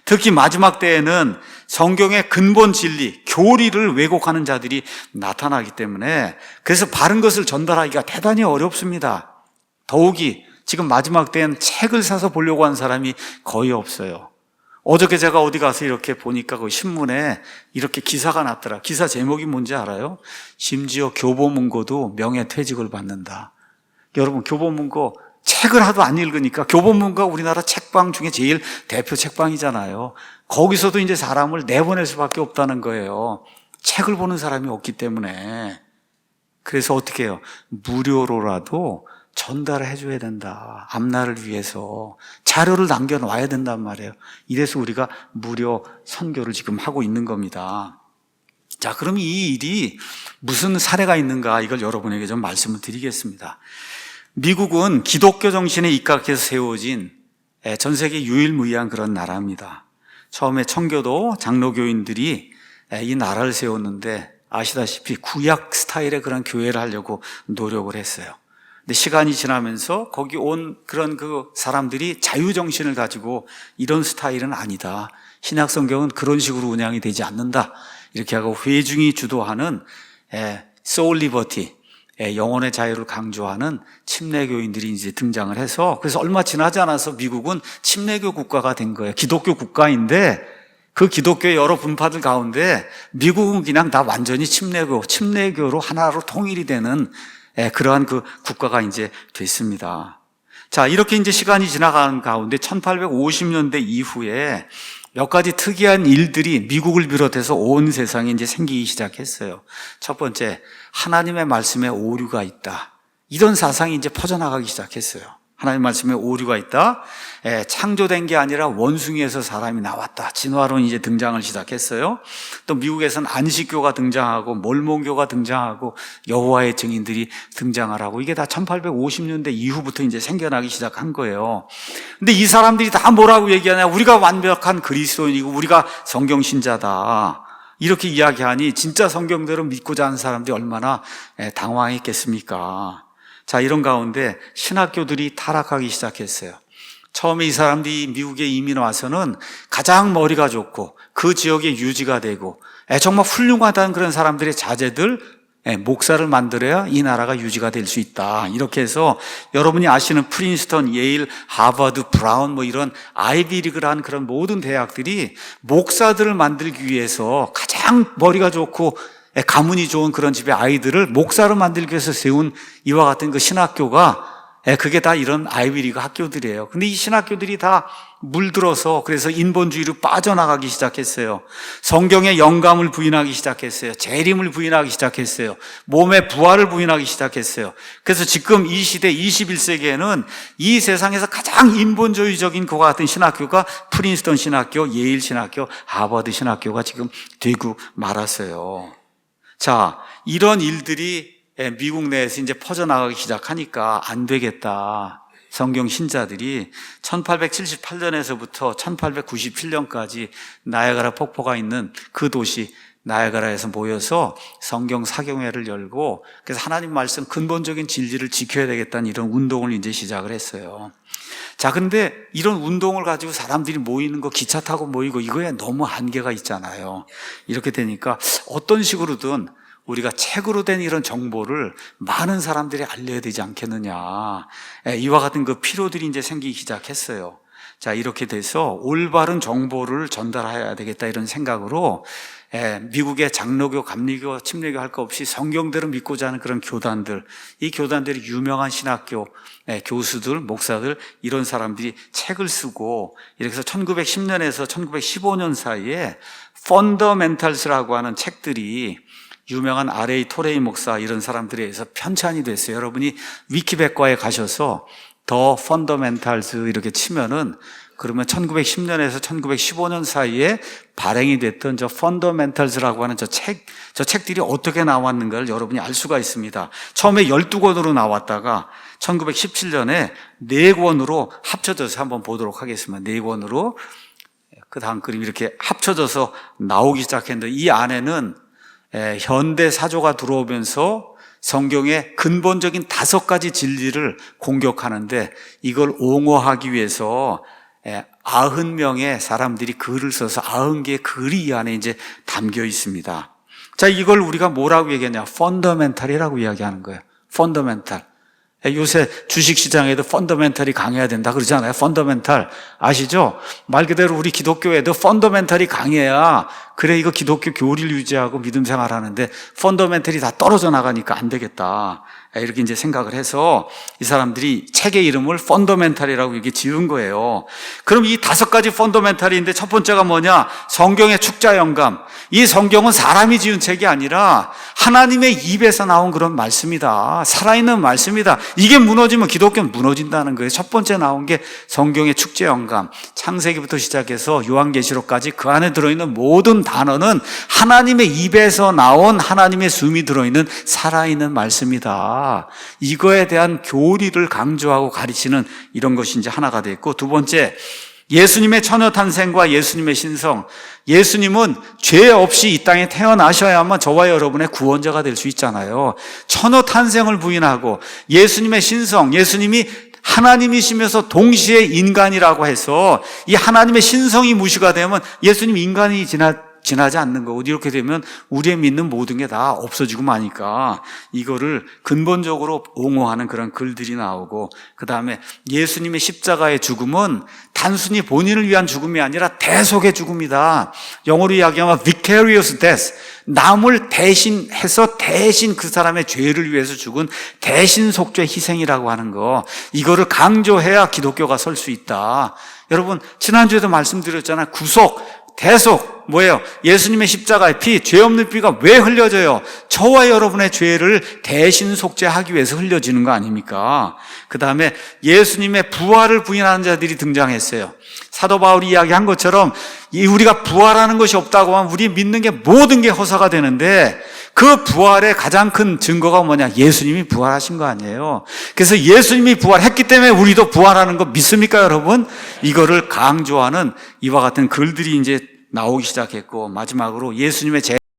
특히 마지막 때에는 성경의 근본 진리, 교리를 왜곡하는 자들이 나타나기 때문에 그래서 바른 것을 전달하기가 대단히 어렵습니다. 더욱이 지금 마지막 때엔 책을 사서 보려고 하는 사람이 거의 없어요. 어저께 제가 어디 가서 이렇게 보니까 그 신문에 이렇게 기사가 났더라. 기사 제목이 뭔지 알아요? 심지어 교보문고도 명예퇴직을 받는다. 여러분, 교보문고 책을 하도 안 읽으니까, 교보문고가 우리나라 책방 중에 제일 대표 책방이잖아요. 거기서도 이제 사람을 내보낼 수밖에 없다는 거예요. 책을 보는 사람이 없기 때문에. 그래서 어떻게 해요? 무료로라도 전달을 해줘야 된다. 앞날을 위해서 자료를 남겨놔야 된단 말이에요. 이래서 우리가 무료 선교를 지금 하고 있는 겁니다. 자, 그럼 이 일이 무슨 사례가 있는가, 이걸 여러분에게 좀 말씀을 드리겠습니다. 미국은 기독교 정신에 입각해서 세워진 전 세계 유일무이한 그런 나라입니다. 처음에 청교도 장로교인들이 이 나라를 세웠는데, 아시다시피 구약 스타일의 그런 교회를 하려고 노력을 했어요. 근데 시간이 지나면서 거기 온 그런 그 사람들이 자유정신을 가지고 이런 스타일은 아니다. 신약성경은 그런 식으로 운영이 되지 않는다. 이렇게 하고 회중이 주도하는 소울 리버티, 영혼의 자유를 강조하는 침례교인들이 이제 등장을 해서, 그래서 얼마 지나지 않아서 미국은 침례교 국가가 된 거예요. 기독교 국가인데 그 기독교의 여러 분파들 가운데 미국은 그냥 다 완전히 침례교로 하나로 통일이 되는 그러한 그 국가가 이제 됐습니다. 자, 이렇게 이제 시간이 지나가는 가운데 1850년대 이후에 몇 가지 특이한 일들이 미국을 비롯해서 온 세상에 이제 생기기 시작했어요. 첫 번째, 하나님의 말씀에 오류가 있다. 이런 사상이 이제 퍼져나가기 시작했어요. 하나님 말씀에 오류가 있다. 창조된 게 아니라 원숭이에서 사람이 나왔다. 진화론이 이제 등장을 시작했어요. 또 미국에서는 안식교가 등장하고 몰몬교가 등장하고 여호와의 증인들이 등장하라고, 이게 다 1850년대 이후부터 이제 생겨나기 시작한 거예요. 근데 이 사람들이 다 뭐라고 얘기하냐? 우리가 완벽한 그리스도인이고 우리가 성경 신자다. 이렇게 이야기하니 진짜 성경대로 믿고자 하는 사람들이 얼마나 당황했겠습니까? 자, 이런 가운데 신학교들이 타락하기 시작했어요. 처음에 이 사람들이 미국에 이민 와서는 가장 머리가 좋고 그 지역에 유지가 되고 정말 훌륭하다는 그런 사람들의 자제들, 목사를 만들어야 이 나라가 유지가 될 수 있다. 이렇게 해서 여러분이 아시는 프린스턴, 예일, 하버드, 브라운 뭐 이런 아이비리그라는 그런 모든 대학들이 목사들을 만들기 위해서 가장 머리가 좋고 가문이 좋은 그런 집의 아이들을 목사로 만들기 위해서 세운 이와 같은 그 신학교가, 그게 다 이런 아이비리그 학교들이에요. 근데 이 신학교들이 다 물들어서 그래서 인본주의로 빠져나가기 시작했어요. 성경의 영감을 부인하기 시작했어요. 재림을 부인하기 시작했어요. 몸의 부활을 부인하기 시작했어요. 그래서 지금 이 시대 21세기에는 이 세상에서 가장 인본주의적인 그와 같은 신학교가 프린스턴 신학교, 예일 신학교, 하버드 신학교가 지금 되고 말았어요. 자, 이런 일들이 미국 내에서 이제 퍼져나가기 시작하니까 안 되겠다. 성경 신자들이 1878년에서부터 1897년까지 나야가라 폭포가 있는 그 도시 나야가라에서 모여서 성경 사경회를 열고, 그래서 하나님 말씀 근본적인 진리를 지켜야 되겠다는 이런 운동을 이제 시작을 했어요. 자, 근데 이런 운동을 가지고 사람들이 모이는 거, 기차 타고 모이고, 이거에 너무 한계가 있잖아요. 이렇게 되니까 어떤 식으로든 우리가 책으로 된 이런 정보를 많은 사람들이 알려야 되지 않겠느냐. 이와 같은 그 필요들이 이제 생기기 시작했어요. 자, 이렇게 돼서 올바른 정보를 전달해야 되겠다 이런 생각으로 미국의 장로교, 감리교, 침례교 할 거 없이 성경대로 믿고자 하는 그런 교단들, 이 교단들이 유명한 신학교 교수들, 목사들, 이런 사람들이 책을 쓰고, 이렇게 해서 1910년에서 1915년 사이에 펀더멘탈스라고 하는 책들이 유명한 R.A. 토레이 목사 이런 사람들에 의해서 편찬이 됐어요. 여러분이 위키백과에 가셔서 더 펀더멘탈스 이렇게 치면은, 그러면 1910년에서 1915년 사이에 발행이 됐던 저 펀더멘탈스라고 하는 저 책들이 어떻게 나왔는가를 여러분이 알 수가 있습니다. 처음에 12권으로 나왔다가 1917년에 4권으로 합쳐져서 한번 보도록 하겠습니다. 4권으로 그 다음 그림 이렇게 합쳐져서 나오기 시작했는데, 이 안에는 현대 사조가 들어오면서 성경의 근본적인 5가지 진리를 공격하는데, 이걸 옹호하기 위해서 90명의 사람들이 글을 써서 90개의 글이 이 안에 이제 담겨 있습니다. 자, 이걸 우리가 뭐라고 얘기하냐? 펀더멘탈이라고 이야기하는 거예요. 펀더멘탈. 요새 주식시장에도 펀더멘탈이 강해야 된다 그러잖아요. 펀더멘탈 아시죠? 말 그대로 우리 기독교에도 펀더멘탈이 강해야 그래 이거 기독교 교리를 유지하고 믿음 생활하는데 펀더멘탈이 다 떨어져 나가니까 안 되겠다. 이렇게 이제 생각을 해서 이 사람들이 책의 이름을 펀더멘탈이라고 이렇게 지은 거예요. 그럼 이 5가지 펀더멘탈인데 첫 번째가 뭐냐? 성경의 축자 영감. 이 성경은 사람이 지은 책이 아니라 하나님의 입에서 나온 그런 말씀이다. 살아있는 말씀이다. 이게 무너지면 기독교는 무너진다는 거예요. 첫 번째 나온 게 성경의 축자 영감. 창세기부터 시작해서 요한계시록까지 그 안에 들어있는 모든 단어는 하나님의 입에서 나온 하나님의 숨이 들어있는 살아있는 말씀이다. 이거에 대한 교리를 강조하고 가르치는 이런 것이 이제 하나가 됐고, 두 번째, 예수님의 처녀 탄생과 예수님의 신성. 예수님은 죄 없이 이 땅에 태어나셔야만 저와 여러분의 구원자가 될 수 있잖아요. 처녀 탄생을 부인하고 예수님의 신성, 예수님이 하나님이시면서 동시에 인간이라고 해서 이 하나님의 신성이 무시가 되면 예수님 인간이 지나지 않는 거고, 이렇게 되면 우리의 믿는 모든 게 다 없어지고 마니까 이거를 근본적으로 옹호하는 그런 글들이 나오고, 그 다음에 예수님의 십자가의 죽음은 단순히 본인을 위한 죽음이 아니라 대속의 죽음이다. 영어로 이야기하면 vicarious death. 남을 대신해서 대신 그 사람의 죄를 위해서 죽은 대신 속죄 희생이라고 하는 거, 이거를 강조해야 기독교가 설 수 있다. 여러분, 지난주에도 말씀드렸잖아요. 구속, 대속, 뭐예요? 예수님의 십자가의 피, 죄 없는 피가 왜 흘려져요? 저와 여러분의 죄를 대신 속죄하기 위해서 흘려지는 거 아닙니까? 그 다음에 예수님의 부활을 부인하는 자들이 등장했어요. 사도 바울이 이야기한 것처럼 우리가 부활하는 것이 없다고 하면 우리 믿는 게 모든 게 허사가 되는데, 그 부활의 가장 큰 증거가 뭐냐? 예수님이 부활하신 거 아니에요. 그래서 예수님이 부활했기 때문에 우리도 부활하는 거 믿습니까, 여러분? 이거를 강조하는 이와 같은 글들이 이제 나오기 시작했고, 마지막으로 예수님의